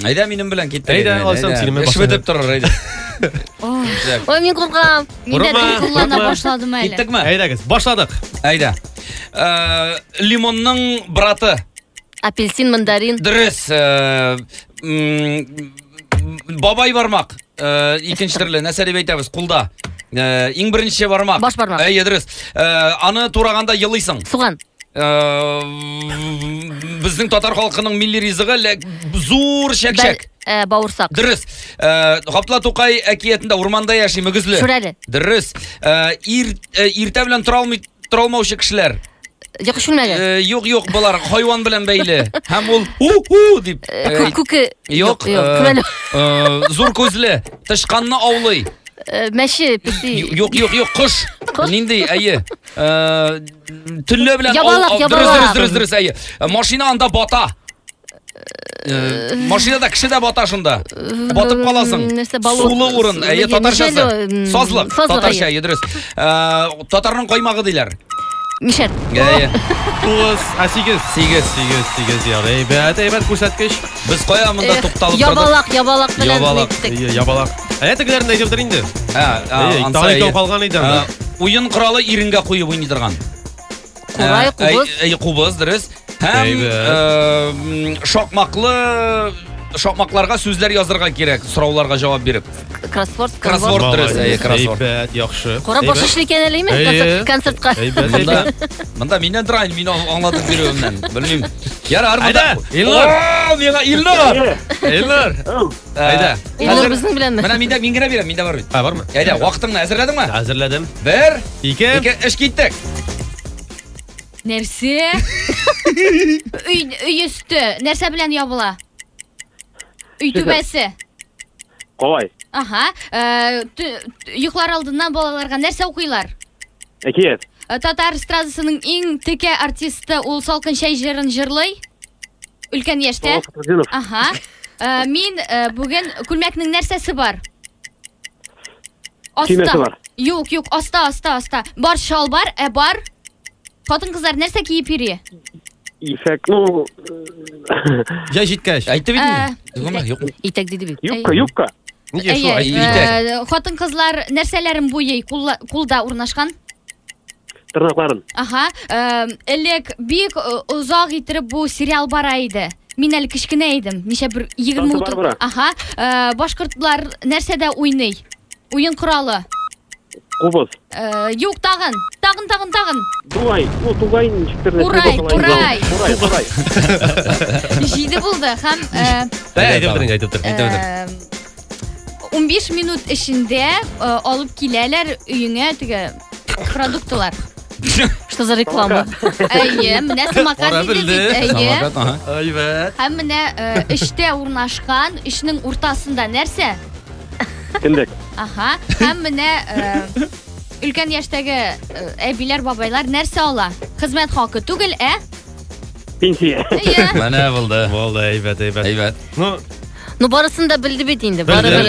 Айда минем белән киттек. Айда, алсам синеме Эш бетеп торыр, айда. Ой, мен куркам. Мин дә куллана башладым әле. Киттекме? Әйдәгез, башладык. Айда. Лимонның браты. Апельсин, мандарин. Дөрес. Бабай бармак. Икенче төрле нәрсә дип әйтәбез? Кулда. Иң беренче бармак. Баш бармак. Дөрес. Аны тураганда елыйсың. Суган. Безнең татар халкының милли ризыгы зур чәкчәк. Бауырсак. Дөрес. Гафла Тукай әкиятендә урманда яши мөгезле. Шүрәле. Дөрес. Иртә белән тора алмаучы кешеләр. Юк, шүрмәле. Юк, булар хайван белән бәйле. Һәм ул ху дип. Күке. Юк. Зур күзле, тышканны аулый. Мәши, песи. Юк, кош. Нинди, әйе. Төнлә белән дөрес, әйе. Машина анда бата. Машинада кеше дә бата шунда. Батып каласың. Сулы урын, әйе, татарчасы. Сазлык, татарча, әйе, дөрес. Татарның каймагы диләр. Мишәр. Әйе. 8 яр. Әйбәт күрсәткеч. Біз қоя мұнда тукталып тұрдық. Ябалақ белән әйттек. Ябалақ. Тегеләрне әйтеп тор инде. Тагы калган иде. Уен коралы иренгә куеп уйный торган. Курай, кубыз. Кубыз, дөрес. Һәм шакмакларга сүзләр язырга кирәк, сорауларга җавап биреп. Кроссворд, дөрес, кроссворд. Әйбәт, яхшы. Кора баш эшләгән әлеме концертка. Монда миннән торган, мин аңлатып бирүемнән. Белмим. Ярар, Айда, Илнур. Айда. Илнур безнең беләнме? Менә мин генә бирәм, миндә бар бит. Бармы? Айда, вакытыңны әзерләдеңме? Әзерләдем. 1, 2, эш киттек. Нәрсә? Өй өсте. Нәрсә белән ябыла? Өй түбәсе. Калай. Аха. Йоклар алдыннан балаларга нәрсә укыйлар? Әкият. Татар эстрадасының иң текә артисты ул Салкын чәй җырын җырлый. Өлкән яшьтә. Аха. Мин бүген күлмәкнең нәрсәсе бар? Аста. Юк, аста. Бар шалбар, бар. Хатын-кызлар нәрсә киеп йөри? Ифәк, Җай җиткәч. Әйтеп идеңме? Юк. Итәк диде бит. Юбка. Нигә шулай? Хатын-кызлар нәрсәләрен буйый, кулда урнашкан? Тырнакларын. Аха. Элек бик узак иттереп бу сериал бара иде. Мин әле кичкенә идем. Ничә бер 20 Аха. Башкортлар нәрсәдә уйный? Уен коралы. Кубыз. Юк, тагын. Тугай ничектер. Урай. Җиде булды һәм Әйтеп тор. 15 минут эчендә алып киләләр өеңә теге продуктлар. Что за реклама? Әйе, менә самокат диде. Әйе. Әйбәт. Һәм менә эштә урнашкан, эшнең уртасында нәрсә? Кендек. Аха. Һәм менә өлкән яшьтәге әбиләр, бабайлар нәрсә ала? Хезмәт хакы түгел, Пенсия. Менә булды. Әйбәт. Ну барысын да білді бит инде. Білді,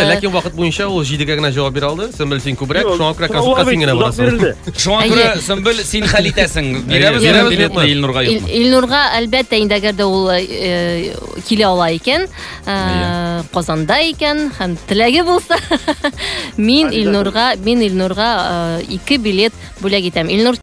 ләкин вакыт буенча ул 7-гә генә җавап бирә алды. Сен син күбрәк, шуңа күрә консультация генә барасың. Шуңа күрә Сөмбел син хәл итәсең. Бирәбез билетны Илнурга юкмы? Илнурга әлбәттә инде әгәр дә ул килә ала икән, Казанда икән, һәм теләге булса, мин Илнурга 2 билет бүләк итәм. Илнур